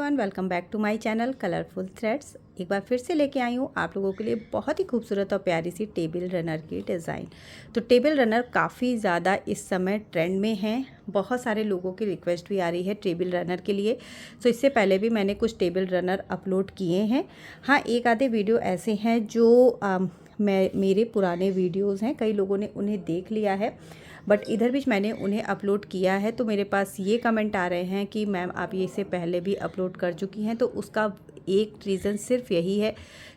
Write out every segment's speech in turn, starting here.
Everyone, welcome back to my channel colourful threads. एक बार फिर से लेके आई हूँ आप लोगों के लिए बहुत ही खूबसूरत और प्यारी सी टेबल रनर की डिज़ाइन। तो टेबल रनर काफ़ी ज़्यादा इस समय ट्रेंड में है, बहुत सारे लोगों की रिक्वेस्ट भी आ रही है टेबल रनर के लिए। तो इससे पहले भी मैंने कुछ टेबल रनर अपलोड किए हैं। हाँ, एक आधे वीडियो ऐसे हैं जो मेरे पुराने वीडियोज़ हैं, कई लोगों ने उन्हें देख लिया है, बट इधर भी मैंने उन्हें अपलोड किया है। तो मेरे पास ये कमेंट आ रहे हैं कि मैम आप ये इससे पहले भी अपलोड कर चुकी हैं। तो उसका एक रीज़न सिर्फ यही है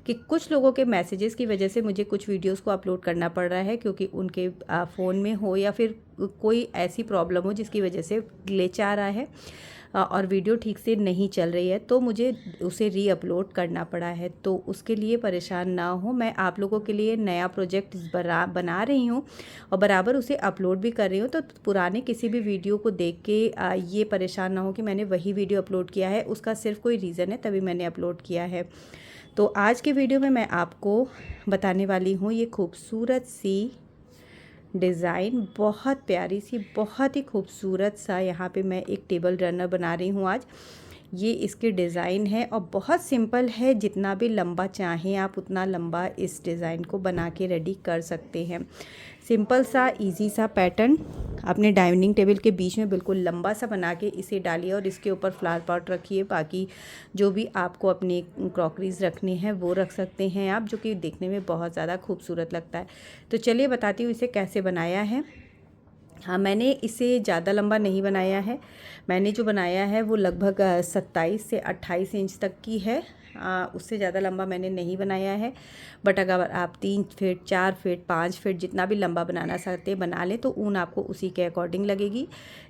कि कुछ लोगों के मैसेजेस की वजह से मुझे कुछ वीडियोस को अपलोड करना पड़ रहा है, क्योंकि उनके फ़ोन में हो या फिर कोई ऐसी प्रॉब्लम हो जिसकी वजह से ग्लिच आ रहा है और वीडियो ठीक से नहीं चल रही है, तो मुझे उसे री अपलोड करना पड़ा है। तो उसके लिए परेशान ना हो, मैं आप लोगों के लिए नया प्रोजेक्ट बना रही हूँ और बराबर उसे अपलोड भी कर रही हूँ। तो पुराने किसी भी वीडियो को देख के ये परेशान ना हो कि मैंने वही वीडियो अपलोड किया है, उसका सिर्फ कोई रीज़न है तभी मैंने अपलोड किया है। तो आज के वीडियो में मैं आपको बताने वाली हूँ ये खूबसूरत सी डिज़ाइन, बहुत प्यारी सी, बहुत ही खूबसूरत सा। यहाँ पे मैं एक टेबल रनर बना रही हूँ आज। ये इसकी डिज़ाइन है और बहुत सिंपल है, जितना भी लंबा चाहें आप उतना लंबा इस डिज़ाइन को बना के रेडी कर सकते हैं। सिंपल सा इजी सा पैटर्न अपने डाइनिंग टेबल के बीच में बिल्कुल लंबा सा बना के इसे डालिए और इसके ऊपर फ्लावर पॉट रखिए। बाकी जो भी आपको अपनी क्रॉकरीज रखने हैं वो रख सकते हैं आप, जो कि देखने में बहुत ज़्यादा खूबसूरत लगता है। तो चलिए बताती हूँ इसे कैसे बनाया है। हाँ, मैंने इसे ज़्यादा लंबा नहीं बनाया है। मैंने जो बनाया है वो लगभग 27 से 28 इंच तक की है। उससे ज़्यादा लंबा मैंने नहीं बनाया है। बट अगर आप 3 फीट, 4 फीट, 5 फीट जितना भी लंबा बनाना चाहते बना लें, तो ऊन आपको उसी के अकॉर्डिंग लगेगी।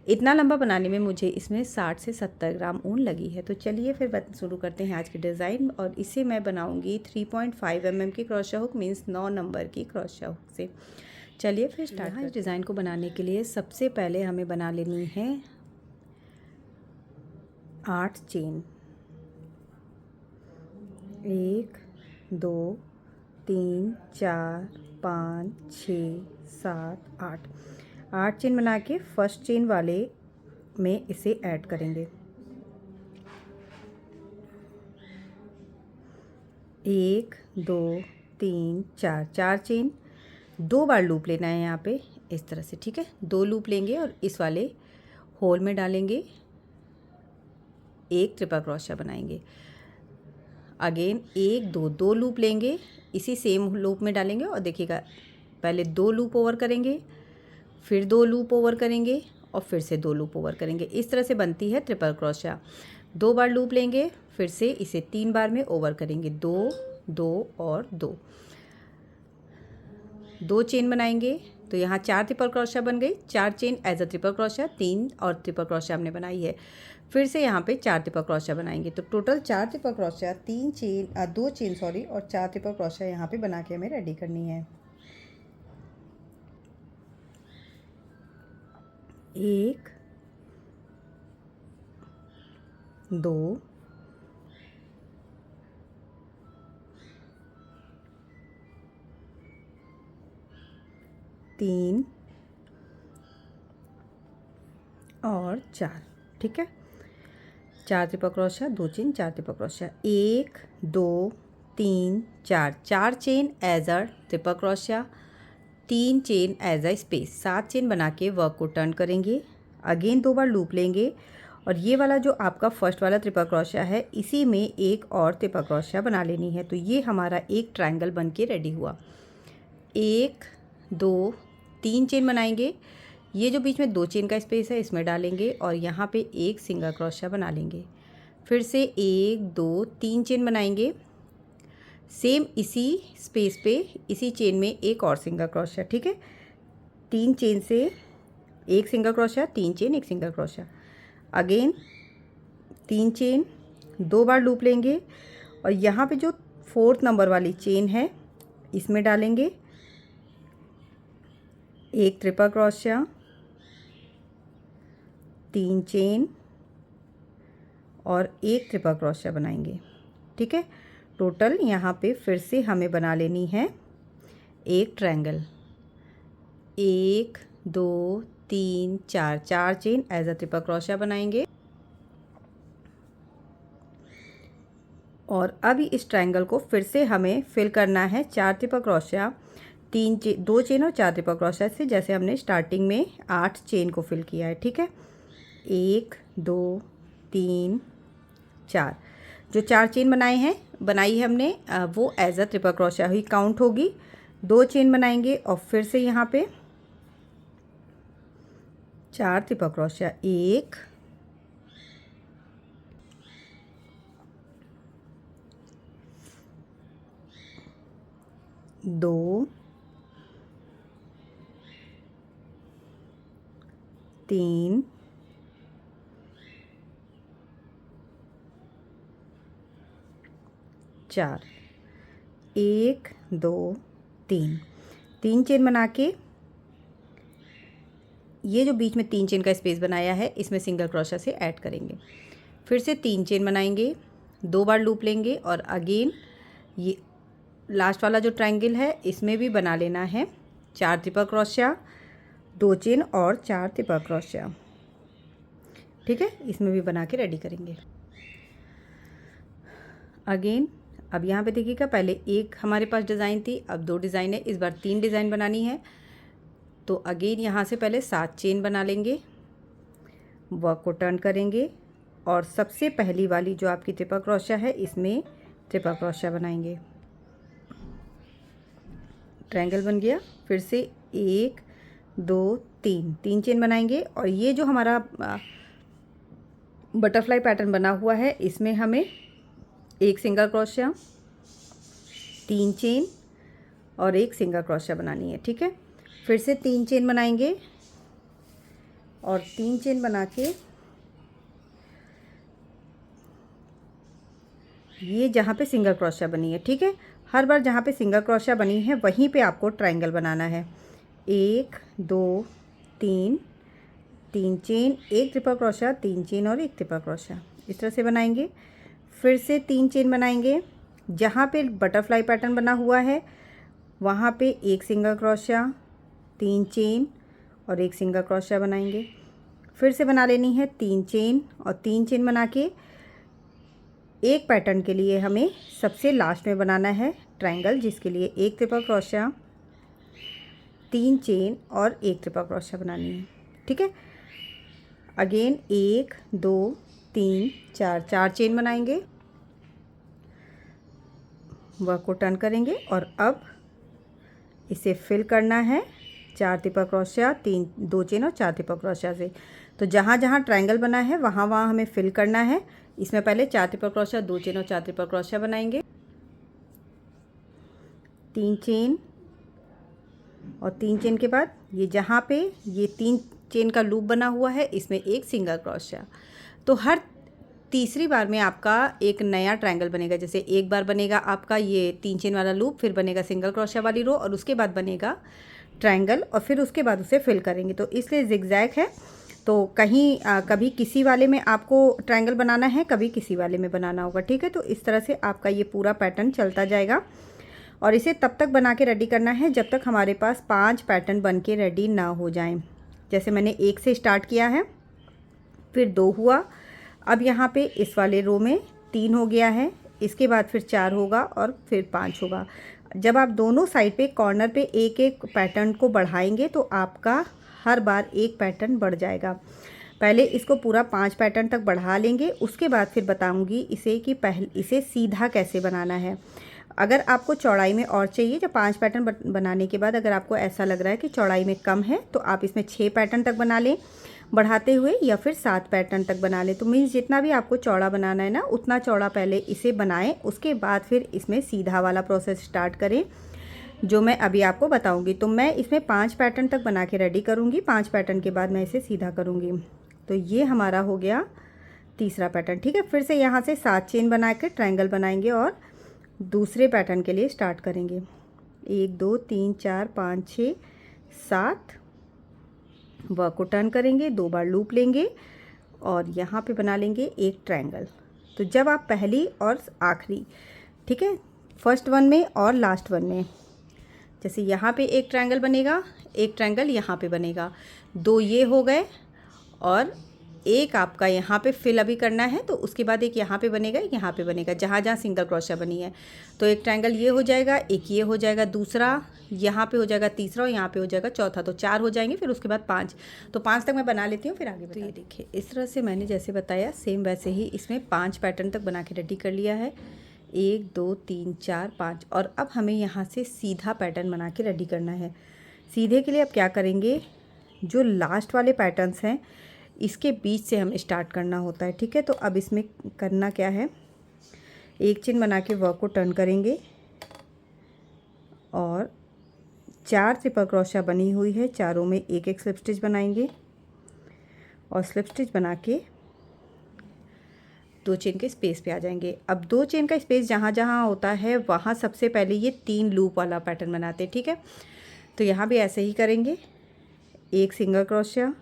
इतना लंबा बनाने में मुझे इसमें 60 से 70 ग्राम ऊन लगी है। तो चलिए फिर शुरू करते हैं आज की डिज़ाइन। और इसे मैं बनाऊँगी 3.5 mm की क्रोशा हुक, मीन्स 9 नंबर की क्रोशा हुक से। चलिए फिर स्टार्ट करते हैं। डिज़ाइन को बनाने के लिए सबसे पहले हमें बना लेनी है 8 चेन। 1 2 3 4 5 6 7 8 8 चेन बना के फर्स्ट चेन वाले में इसे ऐड करेंगे। 1 2 3 4 4 चेन, 2 बार लूप लेना है यहाँ पे इस तरह से, ठीक है। 2 लूप लेंगे और इस वाले होल में डालेंगे, एक ट्रिपल क्रोशिया बनाएंगे। अगेन 1 2 2 लूप लेंगे, इसी सेम लूप में डालेंगे और देखिएगा पहले 2 लूप ओवर करेंगे, फिर 2 लूप ओवर करेंगे और फिर से 2 लूप ओवर करेंगे। इस तरह से बनती है ट्रिपल क्रोशिया। 2 बार लूप लेंगे, फिर से इसे 3 बार में ओवर करेंगे, 2 2 और 2 चेन बनाएंगे। तो यहाँ 4 ट्रिपल क्रोशिया बन गई, 4 चेन एज अ ट्रिपल क्रोशिया, 3 और ट्रिपल क्रोशिया हमने बनाई है। फिर से यहाँ पे 4 ट्रिपल क्रोशिया बनाएंगे। तो टोटल 4 ट्रिपल क्रोशिया, 2 चेन सॉरी, और 4 ट्रिपल क्रोशिया यहाँ पे बना के हमें रेडी करनी है। 1 2 3 और 4, ठीक है। 4 ट्रिपल क्रोशिया, 2 चेन, 4 ट्रिपल क्रोशिया, 1 2 3 4, 4 चेन एज अ ट्रिपल क्रोशिया, 3 chain as a space, 7 chain बना के वर्क को टर्न करेंगे। अगेन 2 बार लूप लेंगे और ये वाला जो आपका फर्स्ट वाला ट्रिपल क्रोशिया है, इसी में एक और ट्रिपल क्रोशिया बना लेनी है। तो ये हमारा एक ट्रायंगल बन के रेडी हुआ। 1 2 3 चेन बनाएंगे, ये जो बीच में 2 चेन का स्पेस है इसमें डालेंगे और यहाँ पे एक सिंगल क्रोशिया बना लेंगे। फिर से 1 2 3 चेन बनाएंगे, सेम इसी स्पेस पे इसी चेन में एक और सिंगल क्रोशिया, ठीक है। 3 चेन से एक सिंगल क्रोशिया, 3 चेन, एक सिंगल क्रोशिया। अगेन 3 चेन, 2 बार लूप लेंगे और यहाँ पे जो 4th नंबर वाली चेन है इसमें डालेंगे एक ट्रिपल क्रोशिया, 3 चेन और एक ट्रिपल क्रोशिया बनाएंगे, ठीक है। टोटल यहाँ पे फिर से हमें बना लेनी है एक triangle. 1 2 3 4, 4 chain as a triple क्रोशिया बनाएंगे। और अब इस ट्रायंगल को फिर से हमें फिल करना है 4 ट्रिपल क्रोशिया, 2 चेन और 4 ट्रिपल क्रोशिया से, जैसे हमने स्टार्टिंग में 8 चेन को फिल किया है। ठीक है, 1 2 3 4, जो 4 चेन बनाई है हमने, वो एज अ ट्रिपल क्रोशिया ही काउंट होगी। 2 चेन बनाएंगे और फिर से यहाँ पे 4 ट्रिपल क्रोशिया, 1 2 3 4, 1 2 3 चेन बना के ये जो बीच में 3 चेन का स्पेस बनाया है इसमें सिंगल क्रोशिया से ऐड करेंगे। फिर से 3 चेन बनाएंगे, 2 बार लूप लेंगे और अगेन ये लास्ट वाला जो ट्रायंगल है इसमें भी बना लेना है 4 ट्रिपल क्रोशिया, 2 चेन और 4 ट्रिपल क्रोशिया। ठीक है, इसमें भी बना के रेडी करेंगे। अगेन अब यहाँ पे देखिएगा, पहले एक हमारे पास डिज़ाइन थी, अब 2 डिज़ाइन है, इस बार 3 डिज़ाइन बनानी है। तो अगेन यहाँ से पहले 7 चेन बना लेंगे, वर्क को टर्न करेंगे और सबसे पहली वाली जो आपकी ट्रिपल क्रोशिया है इसमें ट्रिपल क्रोशिया बनाएंगे। ट्रायंगल बन गया। फिर से 1 2 3 चेन बनाएंगे और ये जो हमारा बटरफ्लाई पैटर्न बना हुआ है इसमें हमें 1 सिंगल क्रोशिया, 3 चेन और 1 सिंगल क्रोशिया बनानी है। ठीक है, फिर से 3 चेन बनाएंगे और 3 चेन बना के ये जहाँ पे सिंगल क्रोशिया बनी है, ठीक है, हर बार जहाँ पे सिंगल क्रोशिया बनी है वहीं पे आपको ट्रायंगल बनाना है। 1 2 3 चेन, 1 ट्रिपल क्रोशिया, 3 चेन और 1 ट्रिपल क्रोशिया, इस तरह से बनाएंगे। फिर से 3 चेन बनाएंगे, जहाँ पे बटरफ्लाई पैटर्न बना हुआ है वहाँ पे 1 सिंगल क्रोशिया, 3 चेन और 1 सिंगल क्रोशिया बनाएंगे। फिर से बना लेनी है 3 चेन और 3 चेन बना के एक पैटर्न के लिए हमें सबसे लास्ट में बनाना है ट्रायंगल, जिसके लिए 1 ट्रिपल क्रोशिया, 3 चेन और 1 ट्रिपल क्रोशिया बनानी है। ठीक है, अगेन 1 2 3 4 चेन बनाएंगे, वर्क को टर्न करेंगे और अब इसे फिल करना है 4 ट्रिपल क्रोशिया, 2 चेन और 4 ट्रिपल क्रोशिया से। तो जहाँ जहाँ ट्रायंगल बना है वहाँ वहाँ हमें फिल करना है। इसमें पहले 4 ट्रिपल क्रोशिया, 2 चेन और 4 ट्रिपल क्रोशिया बनाएंगे, 3 चेन और 3 चेन के बाद ये जहाँ पे ये 3 चेन का लूप बना हुआ है इसमें 1 सिंगल क्रोशिया। तो हर तीसरी बार में आपका एक नया ट्रायंगल बनेगा। जैसे एक बार बनेगा आपका ये 3 चेन वाला लूप, फिर बनेगा सिंगल क्रोशिया वाली रो और उसके बाद बनेगा ट्रायंगल और फिर उसके बाद उसे फिल करेंगे। तो इसलिए जिगजैग है, तो कहीं कभी किसी वाले में आपको ट्रायंगल बनाना है, कभी किसी वाले में बनाना होगा। ठीक है, तो इस तरह से आपका ये पूरा पैटर्न चलता जाएगा और इसे तब तक बना के रेडी करना है जब तक हमारे पास 5 पैटर्न बन के रेडी ना हो जाएं। जैसे मैंने 1 से स्टार्ट किया है, फिर 2 हुआ, अब यहाँ पे इस वाले रो में 3 हो गया है, इसके बाद फिर 4 होगा और फिर 5 होगा। जब आप दोनों साइड पे कॉर्नर पे एक एक पैटर्न को बढ़ाएंगे तो आपका हर बार एक पैटर्न बढ़ जाएगा। पहले इसको पूरा 5 पैटर्न तक बढ़ा लेंगे, उसके बाद फिर बताऊंगी इसे कि पहले इसे सीधा कैसे बनाना है। अगर आपको चौड़ाई में और चाहिए, जब 5 पैटर्न बनाने के बाद अगर आपको ऐसा लग रहा है कि चौड़ाई में कम है तो आप इसमें 6 पैटर्न तक बना लें बढ़ाते हुए, या फिर 7 पैटर्न तक बना लें। तो मीन्स जितना भी आपको चौड़ा बनाना है ना उतना चौड़ा पहले इसे बनाएं, उसके बाद फिर इसमें सीधा वाला प्रोसेस स्टार्ट करें जो मैं अभी आपको बताऊंगी। तो मैं इसमें 5 पैटर्न तक बना के रेडी करूंगी, 5 पैटर्न के बाद मैं इसे सीधा करूंगी। तो ये हमारा हो गया तीसरा पैटर्न। ठीक है, फिर से यहाँ से 7 चेन बना के ट्रायंगल बनाएंगे और दूसरे पैटर्न के लिए स्टार्ट करेंगे। 1 2 3 4 5 6 7, वर्क को टर्न करेंगे, 2 बार लूप लेंगे और यहाँ पे बना लेंगे एक ट्रायंगल। तो जब आप पहली और आखिरी, ठीक है, फर्स्ट वन में और लास्ट वन में, जैसे यहाँ पे एक ट्रायंगल बनेगा, एक ट्रायंगल यहाँ पे बनेगा, 2 ये हो गए और एक आपका यहाँ पे फिल अभी करना है, तो उसके बाद एक यहाँ पे बनेगा, एक यहाँ पे बनेगा, जहाँ जहाँ सिंगल क्रोशिया बनी है। तो एक ट्रायंगल ये हो जाएगा, एक ये हो जाएगा, दूसरा यहाँ पे हो जाएगा, तीसरा और यहाँ पे हो जाएगा चौथा। तो 4 हो जाएंगे, फिर उसके बाद 5। तो 5 तक मैं बना लेती हूँ, फिर आगे। तो ये देखिए इस तरह से मैंने जैसे बताया सेम वैसे ही इसमें 5 पैटर्न तक बना के रेडी कर लिया है। 1 2 3 4 5। और अब हमें यहाँ से सीधा पैटर्न बना के रेडी करना है। सीधे के लिए अब क्या करेंगे, जो लास्ट वाले पैटर्न्स हैं इसके बीच से हमें स्टार्ट करना होता है, ठीक है। तो अब इसमें करना क्या है, एक चेन बना के वर्क को टर्न करेंगे और 4 ट्रिपल क्रोशिया बनी हुई है, चारों में एक एक स्लिप स्टिच बनाएंगे और स्लिप स्टिच बना के 2 चेन के स्पेस पे आ जाएंगे। अब 2 चेन का स्पेस जहाँ जहाँ होता है वहाँ सबसे पहले ये 3 लूप वाला पैटर्न बनाते हैं, ठीक है। तो यहाँ भी ऐसे ही करेंगे, एक सिंगल क्रोशिया,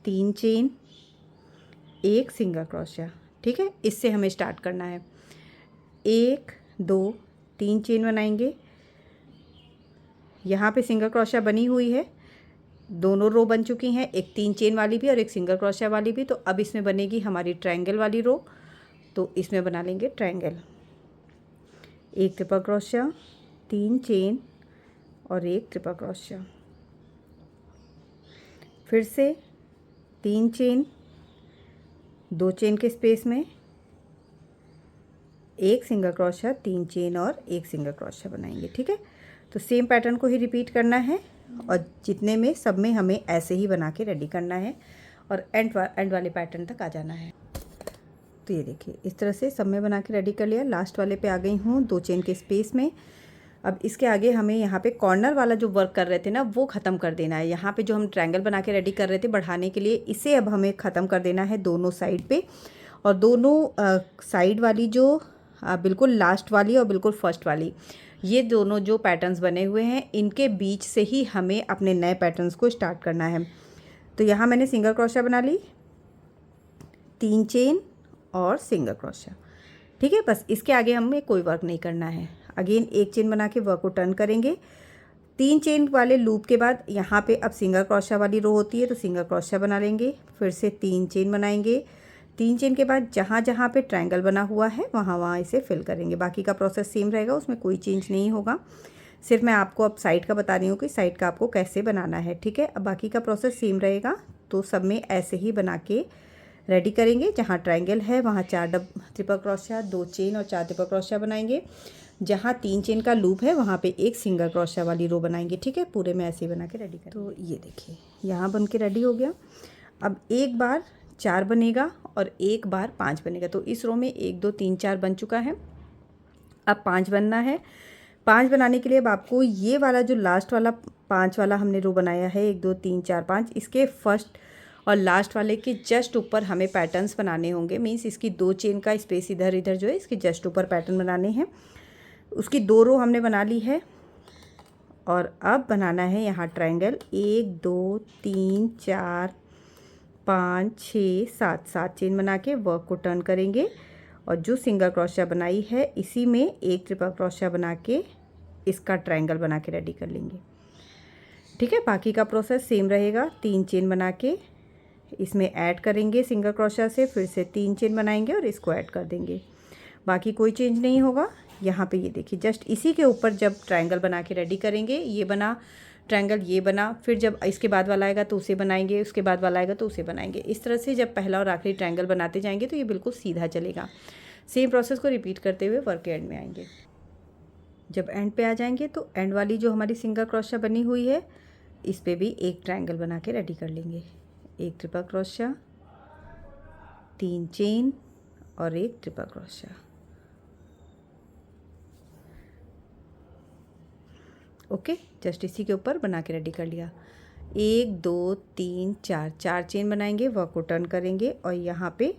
3 चेन, एक सिंगल क्रोशिया, ठीक है। इससे हमें स्टार्ट करना है। 1 2 3 चेन बनाएंगे, यहाँ पे सिंगल क्रोशिया बनी हुई है, दोनों रो बन चुकी हैं, एक 3 चेन वाली भी और एक सिंगल क्रोशिया वाली भी। तो अब इसमें बनेगी हमारी ट्रायंगल वाली रो, तो इसमें बना लेंगे ट्रायंगल। एक ट्रिपल क्रोशिया, 3 चेन और एक ट्रिपल क्रोशिया, फिर से 3 चेन, 2 चेन के स्पेस में एक सिंगल क्रोशिया, 3 चेन और एक सिंगल क्रोशिया बनाएंगे, ठीक है। तो सेम पैटर्न को ही रिपीट करना है और जितने में सब में हमें ऐसे ही बना के रेडी करना है और एंड वाले पैटर्न तक आ जाना है। तो ये देखिए इस तरह से सब में बना के रेडी कर लिया। लास्ट वाले पे आ गई हूँ 2 चेन के स्पेस में। अब इसके आगे हमें यहाँ पे कॉर्नर वाला जो वर्क कर रहे थे ना वो ख़त्म कर देना है। यहाँ पे जो हम ट्रायंगल बना के रेडी कर रहे थे बढ़ाने के लिए, इसे अब हमें ख़त्म कर देना है दोनों साइड पे। और दोनों साइड वाली जो बिल्कुल लास्ट वाली और बिल्कुल फर्स्ट वाली, ये दोनों जो पैटर्न्स बने हुए हैं इनके बीच से ही हमें अपने नए पैटर्न्स को स्टार्ट करना है। तो यहाँ मैंने सिंगल क्रोशिया बना ली, 3 चेन और सिंगल क्रोशिया, ठीक है। बस इसके आगे हमें कोई वर्क नहीं करना है। अगेन एक चेन बना के वर्क को टर्न करेंगे। 3 चेन वाले लूप के बाद यहाँ पे अब सिंगल क्रोशिया वाली रो होती है, तो सिंगल क्रोशिया बना लेंगे, फिर से 3 चेन बनाएंगे। 3 चेन के बाद जहाँ जहाँ पे ट्रायंगल बना हुआ है वहाँ इसे फिल करेंगे। बाकी का प्रोसेस सेम रहेगा, उसमें कोई चेंज नहीं होगा। सिर्फ मैं आपको अब साइड का बता रही हूँ कि साइड का आपको कैसे बनाना है, ठीक है। अब बाकी का प्रोसेस सेम रहेगा। तो सब में ऐसे ही बना के रेडी करेंगे। जहाँ ट्रायंगल है वहाँ 4 ट्रिपल क्रोशिया, 2 चेन और 4 ट्रिपल क्रोशिया बनाएंगे। जहाँ 3 चेन का लूप है वहाँ पे एक सिंगल क्रोशिया वाली रो बनाएंगे, ठीक है। पूरे में ऐसे ही बना के रेडी करें। तो ये देखिए यहाँ बन के रेडी हो गया। अब एक बार 4 बनेगा और एक बार 5 बनेगा। तो इस रो में 1 2 3 4 बन चुका है, अब 5 बनना है। 5 बनाने के लिए अब आपको ये वाला जो लास्ट वाला 5 वाला हमने रो बनाया है, 1 2 3 4 5, इसके फर्स्ट और लास्ट वाले के जस्ट ऊपर हमें पैटर्न्स बनाने होंगे। मीन्स इसकी 2 चेन का स्पेस इधर इधर जो है इसके जस्ट ऊपर पैटर्न बनाने हैं। उसकी 2 रो हमने बना ली है और अब बनाना है यहाँ ट्रायंगल। 1 2 3 4 5 6 7 7 चेन बना के वर्क को टर्न करेंगे और जो सिंगल क्रोशिया बनाई है इसी में एक ट्रिपल क्रोशिया बना के इसका ट्रायंगल बना के रेडी कर लेंगे, ठीक है। बाकी का प्रोसेस सेम रहेगा। 3 चेन बना के इसमें ऐड करेंगे सिंगल क्रोशिया से, फिर से 3 चेन बनाएंगे और इसको ऐड कर देंगे। बाकी कोई चेंज नहीं होगा। यहाँ पे ये देखिए जस्ट इसी के ऊपर जब ट्रायंगल बना के रेडी करेंगे, ये बना ट्रायंगल, ये बना, फिर जब इसके बाद वाला आएगा तो उसे बनाएंगे, उसके बाद वाला आएगा तो उसे बनाएंगे। इस तरह से जब पहला और आखिरी ट्रायंगल बनाते जाएंगे तो ये बिल्कुल सीधा चलेगा। सेम प्रोसेस को रिपीट करते हुए वर्क के एंड में आएंगे। जब एंड पे आ जाएंगे तो एंड वाली जो हमारी सिंगल क्रोशिया बनी हुई है इस पर भी एक ट्रायंगल बना के रेडी कर लेंगे। एक ट्रिपल क्रोशिया, 3 चेन और एक ट्रिपल क्रोशिया, ओके। जस्ट इसी के ऊपर बना के रेडी कर लिया। 1 2 3 4 4 चेन बनाएंगे, वर्क को टर्न करेंगे और यहाँ पे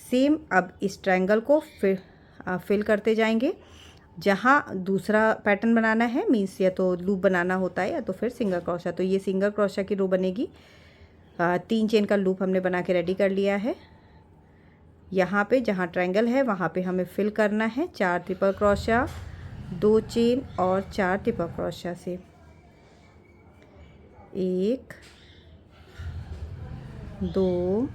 सेम अब इस ट्रायंगल को फिल करते जाएंगे। जहाँ दूसरा पैटर्न बनाना है, मीन्स या तो लूप बनाना होता है या तो फिर सिंगल क्रोशिया। तो ये सिंगल क्रोशिया की रो बनेगी। 3 चेन का लूप हमने बना के रेडी कर लिया है। यहाँ पे जहाँ ट्रायंगल है वहाँ पे हमें फिल करना है 4 ट्रिपल क्रोशिया, 2 चेन और 4 ट्रिपल क्रोशिया से 1 2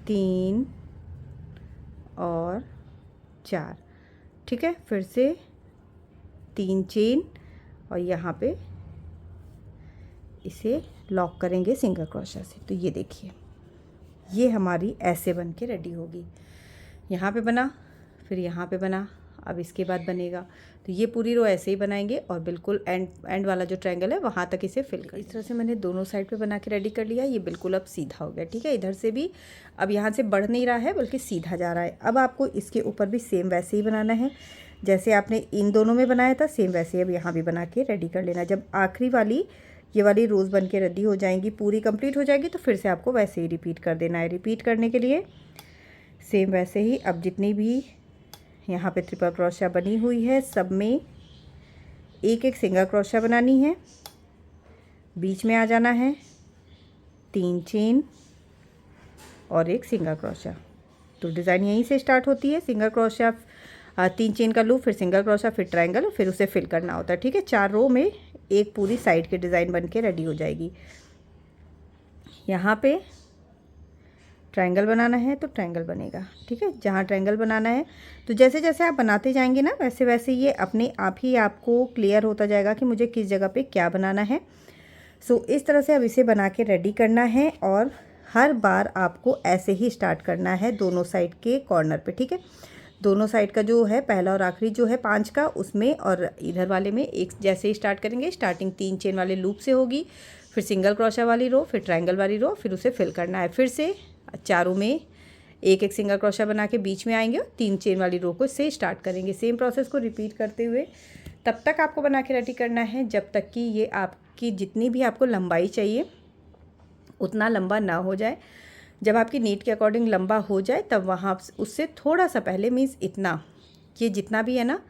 3 और 4। ठीक है, फिर से 3 चेन और यहाँ पे इसे लॉक करेंगे सिंगल क्रोशा से। तो ये देखिए, ये हमारी ऐसे बन के रेडी होगी। यहाँ पे बना, फिर यहाँ पे बना, अब इसके बाद बनेगा। तो ये पूरी रो ऐसे ही बनाएंगे और बिल्कुल एंड वाला जो ट्रायंगल है वहाँ तक इसे फिल कर। इस तरह से मैंने दोनों साइड पे बना के रेडी कर लिया। ये बिल्कुल अब सीधा हो गया। ठीक है, इधर से भी अब यहाँ से बढ़ नहीं रहा है बल्कि सीधा जा रहा है। अब आपको इसके ऊपर भी सेम वैसे ही बनाना है जैसे आपने इन दोनों में बनाया था, सेम वैसे अब यहाँ भी बना के रेडी कर लेना। जब आखिरी वाली ये वाली रोज़ बन के रेडी हो जाएंगी, पूरी कंप्लीट हो जाएगी, तो फिर से आपको वैसे ही रिपीट कर देना है। रिपीट करने के लिए सेम वैसे ही अब जितनी भी यहाँ पे ट्रिपल क्रोशिया बनी हुई है सब में एक एक सिंगल क्रोशिया बनानी है, बीच में आ जाना है, 3 चेन और एक सिंगल क्रोशिया। तो डिज़ाइन यहीं से स्टार्ट होती है, सिंगल क्रोशिया, 3 चेन का लूप, फिर सिंगल क्रोशिया, फिर ट्रायंगल, फिर उसे फिल करना होता है। ठीक है, 4 रो में एक पूरी साइड की डिज़ाइन बन के रेडी हो जाएगी। यहाँ पे ट्रायंगल बनाना है तो ट्रायंगल बनेगा। ठीक है, जहाँ ट्रायंगल बनाना है तो जैसे जैसे आप बनाते जाएंगे ना वैसे वैसे ये अपने आप ही आपको क्लियर होता जाएगा कि मुझे किस जगह पे क्या बनाना है। सो इस तरह से अब इसे बना के रेडी करना है और हर बार आपको ऐसे ही स्टार्ट करना है दोनों साइड के कॉर्नर पे। ठीक है, दोनों साइड का जो है पहला और आखिरी जो है 5 का, उसमें और इधर वाले में एक जैसे ही स्टार्ट करेंगे। स्टार्टिंग 3 चेन वाले लूप से होगी, फिर सिंगल क्रोशिया वाली रो, फिर ट्रायंगल वाली रो, फिर उसे फिल करना है। फिर से चारों में एक एक सिंगल क्रोशिया बना के बीच में आएंगे और 3 चेन वाली रो को से स्टार्ट करेंगे। सेम प्रोसेस को रिपीट करते हुए तब तक आपको बना के रेडी करना है जब तक कि ये आपकी जितनी भी आपको लंबाई चाहिए उतना लंबा ना हो जाए। जब आपकी नीड के अकॉर्डिंग लंबा हो जाए तब वहाँ उससे थोड़ा सा पहले, मीन्स इतना, ये जितना भी है ना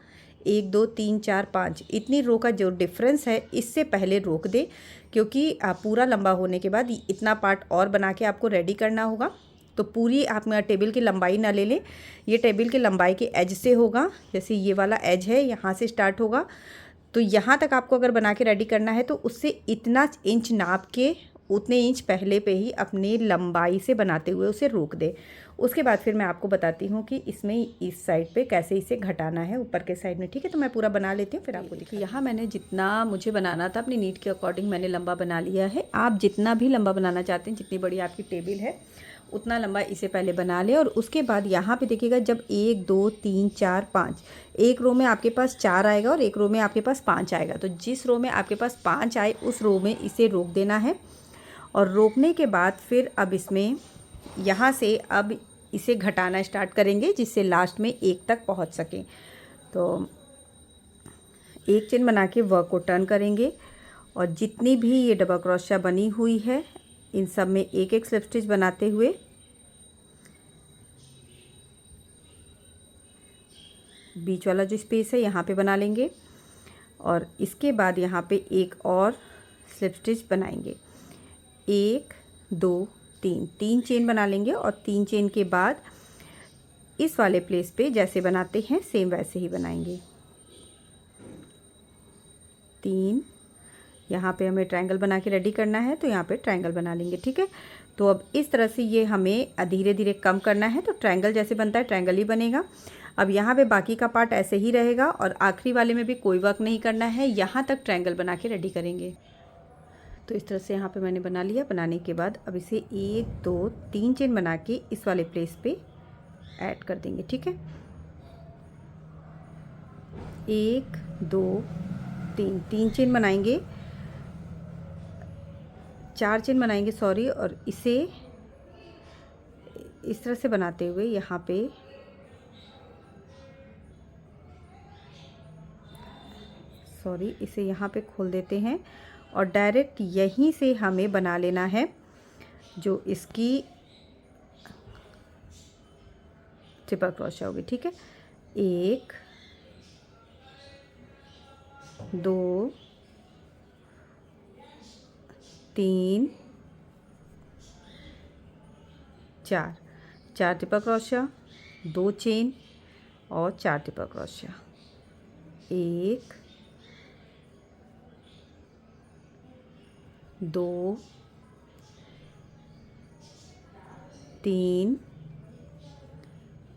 1 2 3 4 5 इतनी रो का जो डिफरेंस है इससे पहले रोक दे, क्योंकि आप पूरा लंबा होने के बाद इतना पार्ट और बना के आपको रेडी करना होगा। तो पूरी आप टेबल की लंबाई ना ले लें, ये टेबल की लंबाई के एज से होगा। जैसे ये वाला एज है यहाँ से स्टार्ट होगा, तो यहाँ तक आपको अगर बना के रेडी करना है तो उससे इतना इंच नाप के उतने इंच पहले पे ही अपनी लंबाई से बनाते हुए उसे रोक दे। उसके बाद फिर मैं आपको बताती हूँ कि इसमें इस साइड पे कैसे इसे घटाना है ऊपर के साइड में। ठीक है, तो मैं पूरा बना लेती हूँ फिर आपको देखिए। यहाँ मैंने जितना मुझे बनाना था अपनी नीड के अकॉर्डिंग मैंने लंबा बना लिया है। आप जितना भी लंबा बनाना चाहते हैं, जितनी बड़ी आपकी टेबल है उतना लंबा इसे पहले बना लें। और उसके बाद यहाँ पे देखिएगा जब 1 2 3 4 5 एक रो में आपके पास 4 आएगा और एक रो में आपके पास 5 आएगा, तो जिस रो में आपके पास 5 आए उस रो में इसे रोक देना है। और रोकने के बाद फिर अब इसमें यहाँ से अब इसे घटाना स्टार्ट करेंगे जिससे लास्ट में 1 तक पहुँच सकें। तो एक चेन बना के वर्क को टर्न करेंगे और जितनी भी ये डबल क्रोशिया बनी हुई है इन सब में एक एक स्लिप स्टिच बनाते हुए बीच वाला जो स्पेस है यहाँ पे बना लेंगे और इसके बाद यहाँ पे एक और स्लिप स्टिच बनाएंगे। 1 2 3 3 चेन बना लेंगे और 3 चेन के बाद इस वाले प्लेस पे जैसे बनाते हैं सेम वैसे ही बनाएंगे। 3 यहाँ पे हमें ट्रायंगल बना के रेडी करना है तो यहाँ पे ट्रायंगल बना लेंगे। ठीक है, तो अब इस तरह से ये हमें धीरे धीरे कम करना है, तो ट्रायंगल जैसे बनता है ट्रायंगल ही बनेगा। अब यहाँ पे बाकी का पार्ट ऐसे ही रहेगा और आखिरी वाले में भी कोई वर्क नहीं करना है, यहाँ तक ट्रायंगल बना के रेडी करेंगे। तो इस तरह से यहाँ पे मैंने बना लिया। बनाने के बाद अब इसे 1 2 3 चेन बना के इस वाले प्लेस पे ऐड कर देंगे। ठीक है, 1 2 3 3 चेन बनाएंगे, 4 चेन बनाएंगे सॉरी, और इसे इस तरह से बनाते हुए यहाँ पे इसे यहाँ पे खोल देते हैं और डायरेक्ट यहीं से हमें बना लेना है जो इसकी ट्रिपल क्रोशिया होगी। ठीक है, 1 2 3 4 4 ट्रिपल क्रोशिया, 2 चेन और 4 ट्रिपल क्रोशिया, 1 2 3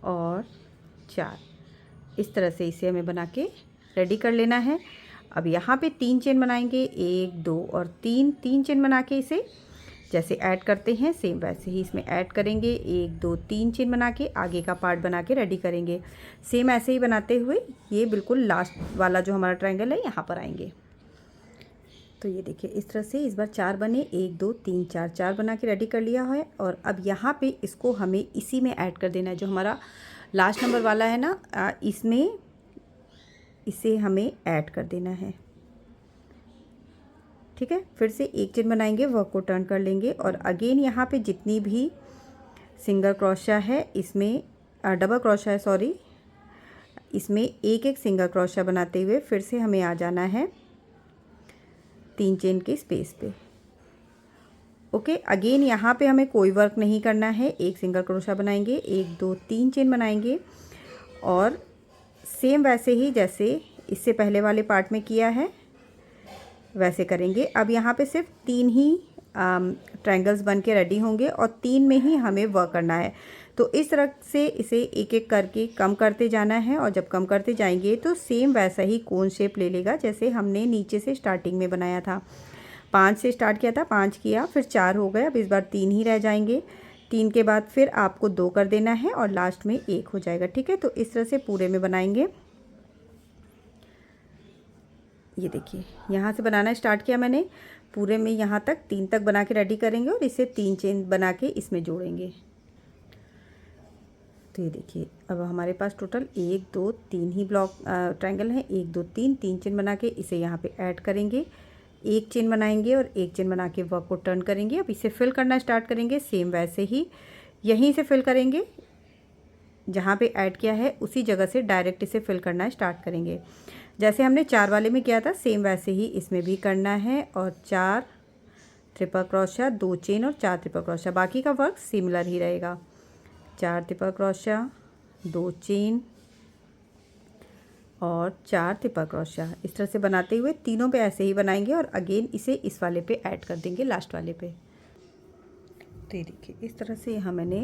और 4। इस तरह से इसे हमें बना के रेडी कर लेना है। अब यहाँ पे 3 चेन बनाएंगे, 1 2 और 3 चेन बना के इसे जैसे ऐड करते हैं सेम वैसे ही इसमें ऐड करेंगे। 1 2 3 चेन बना के आगे का पार्ट बना के रेडी करेंगे। सेम ऐसे ही बनाते हुए ये बिल्कुल लास्ट वाला जो हमारा ट्रायंगल है यहाँ पर आएंगे। तो ये देखिए इस तरह से इस बार 4 बने, 1 2 3 4 बना के रेडी कर लिया है। और अब यहाँ पे इसको हमें इसी में ऐड कर देना है, जो हमारा लास्ट नंबर वाला है ना, इसमें इसे हमें ऐड कर देना है। ठीक है, फिर से एक चेन बनाएंगे, वर्क को टर्न कर लेंगे और अगेन यहाँ पे जितनी भी सिंगल क्रोशा है इसमें डबल क्रोशा है सॉरी, इसमें एक एक सिंगल क्रोशा बनाते हुए फिर से हमें आ जाना है 3 चेन के स्पेस पे। ओके, अगेन यहाँ पे हमें कोई वर्क नहीं करना है, एक सिंगल क्रोशा बनाएंगे, 1 2 3 चेन बनाएंगे और सेम वैसे ही जैसे इससे पहले वाले पार्ट में किया है वैसे करेंगे। अब यहाँ पे सिर्फ 3 ही ट्रायंगल्स बन के रेडी होंगे और 3 में ही हमें वर्क करना है। तो इस तरह से इसे एक एक करके कम करते जाना है और जब कम करते जाएंगे तो सेम वैसा ही कोन शेप ले लेगा जैसे हमने नीचे से स्टार्टिंग में बनाया था। 5 से स्टार्ट किया था, 5 किया, फिर 4 हो गए, अब इस बार 3 ही रह जाएंगे। 3 के बाद फिर आपको 2 कर देना है और लास्ट में 1 हो जाएगा। ठीक है, तो इस तरह से पूरे में बनाएंगे। ये देखिए यहाँ से बनाना स्टार्ट किया मैंने, पूरे में यहाँ तक 3 तक बना के रेडी करेंगे और इसे 3 चेन बना के इसमें जोड़ेंगे। तो ये देखिए अब हमारे पास टोटल 1 2 3 ही ब्लॉक ट्रायंगल है। 1 2 3 चेन बना के इसे यहाँ पे ऐड करेंगे, एक चेन बनाएंगे और एक चेन बना के वर्क को टर्न करेंगे। अब इसे फिल करना स्टार्ट करेंगे, सेम वैसे ही यहीं से फिल करेंगे, जहाँ पे ऐड किया है उसी जगह से डायरेक्ट इसे फिल करना स्टार्ट करेंगे। जैसे हमने 4 वाले में किया था सेम वैसे ही इसमें भी करना है और 4 ट्रिपल क्रोशा, 2 चेन और 4 ट्रिपल क्रोशा, बाकी का वर्क सिमिलर ही रहेगा। 4 ट्रिपल क्रोशा, 2 चेन और 4 ट्रिपल क्रोशा, इस तरह से बनाते हुए तीनों पे ऐसे ही बनाएंगे और अगेन इसे इस वाले पे ऐड कर देंगे लास्ट वाले पे। तो ये देखिए इस तरह से यहाँ मैंने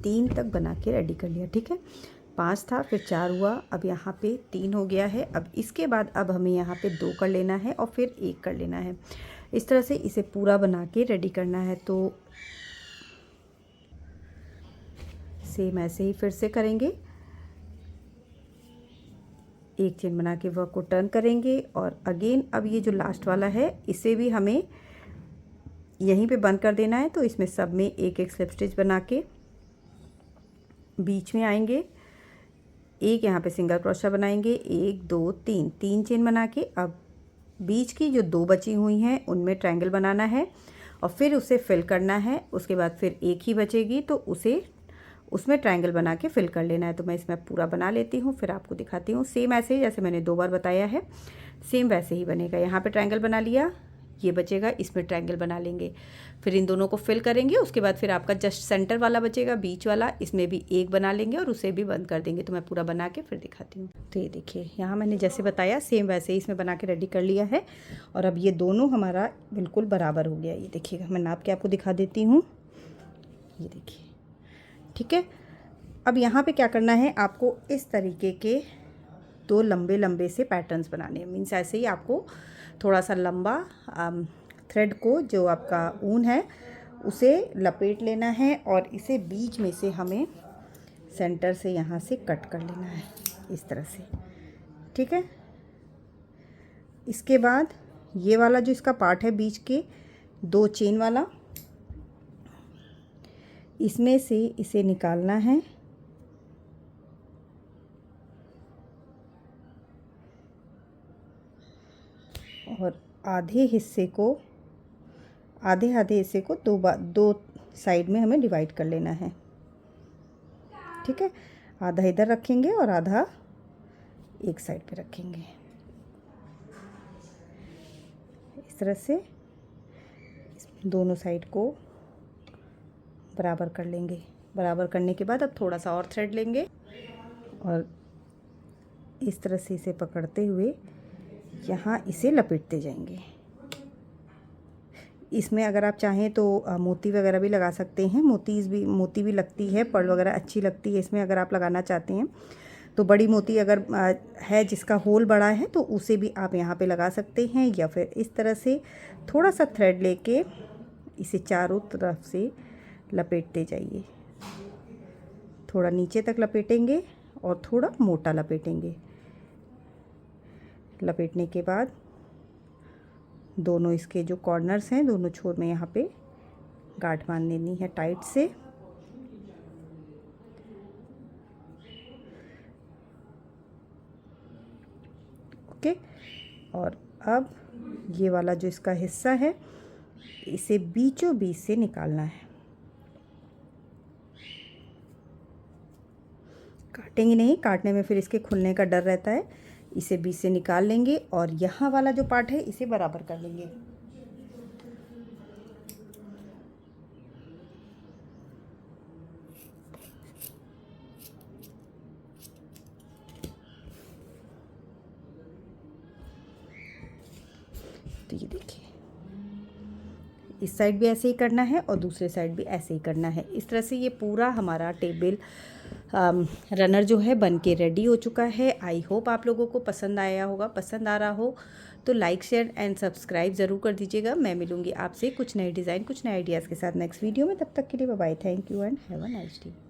3 तक बना के रेडी कर लिया। ठीक है, 5 था, फिर 4 हुआ, अब यहाँ पे 3 हो गया है। अब इसके बाद अब हमें यहाँ पे 2 कर लेना है और फिर 1 कर लेना है। इस तरह से इसे पूरा बना के रेडी करना है। तो सेम ऐसे ही फिर से करेंगे, एक चेन बना के वर्क को टर्न करेंगे और अगेन अब ये जो लास्ट वाला है इसे भी हमें यहीं पे बंद कर देना है। तो इसमें सब में एक एक स्लिप स्टिच बना के बीच में आएंगे, एक यहाँ पे सिंगल क्रोशा बनाएंगे, 1 2 3 चेन बना के अब बीच की जो 2 बची हुई हैं उनमें ट्रायंगल बनाना है और फिर उसे फिल करना है। उसके बाद फिर एक ही बचेगी तो उसे उसमें ट्रायंगल बना के फिल कर लेना है। तो मैं इसमें पूरा बना लेती हूँ फिर आपको दिखाती हूँ। सेम ऐसे ही जैसे मैंने 2 बार बताया है सेम वैसे ही बनेगा। यहाँ पे ट्रायंगल बना लिया, ये बचेगा, इसमें ट्रायंगल बना लेंगे, फिर इन दोनों को फिल करेंगे। उसके बाद फिर आपका जस्ट सेंटर वाला बचेगा बीच वाला, इसमें भी एक बना लेंगे और उसे भी बंद कर देंगे। तो मैं पूरा बना के फिर दिखाती हूँ। तो ये देखिए यहाँ मैंने जैसे बताया सेम वैसे ही इसमें बना के रेडी कर लिया है और अब ये दोनों हमारा बिल्कुल बराबर हो गया। ये देखिएगा मैं नाप के आपको दिखा देती हूँ, ये देखिए। ठीक है, अब यहाँ पे क्या करना है, आपको इस तरीके के 2 लंबे लंबे से पैटर्न्स बनाने हैं। मीन्स ऐसे ही आपको थोड़ा सा लंबा थ्रेड को जो आपका ऊन है उसे लपेट लेना है और इसे बीच में से हमें सेंटर से यहाँ से कट कर लेना है इस तरह से। ठीक है, इसके बाद ये वाला जो इसका पार्ट है बीच के 2 चेन वाला, इसमें से इसे निकालना है और आधे हिस्से को 2 साइड में हमें डिवाइड कर लेना है। ठीक है, आधा इधर रखेंगे और आधा एक साइड पे रखेंगे। इस तरह से दोनों साइड को बराबर कर लेंगे। बराबर करने के बाद अब थोड़ा सा और थ्रेड लेंगे और इस तरह से इसे पकड़ते हुए यहाँ इसे लपेटते जाएंगे। इसमें अगर आप चाहें तो मोती वगैरह भी लगा सकते हैं, मोती भी लगती है, पर्ल वगैरह अच्छी लगती है इसमें अगर आप लगाना चाहते हैं तो। बड़ी मोती अगर है जिसका होल बड़ा है तो उसे भी आप यहाँ पे लगा सकते हैं, या फिर इस तरह से थोड़ा सा थ्रेड लेके इसे चारों तरफ से लपेटते जाइए। थोड़ा नीचे तक लपेटेंगे और थोड़ा मोटा लपेटेंगे। लपेटने के बाद दोनों इसके जो कॉर्नर्स हैं दोनों छोर में यहाँ पे गांठ बांध देनी है टाइट से। ओके, और अब ये वाला जो इसका हिस्सा है इसे बीचों बीच से निकालना है। काटेंगे नहीं, काटने में फिर इसके खुलने का डर रहता है। इसे बीच से निकाल लेंगे और यहाँ वाला जो पार्ट है इसे बराबर कर लेंगे। तो ये देखिए, इस साइड भी ऐसे ही करना है और दूसरे साइड भी ऐसे ही करना है। इस तरह से ये पूरा हमारा टेबल रनर जो है बन के रेडी हो चुका है। आई होप आप लोगों को पसंद आया होगा। पसंद आ रहा हो तो लाइक शेयर एंड सब्सक्राइब ज़रूर कर दीजिएगा। मैं मिलूँगी आपसे कुछ नए डिज़ाइन कुछ नए आइडियाज़ के साथ नेक्स्ट वीडियो में। तब तक के लिए bye bye, thank you and have a nice day.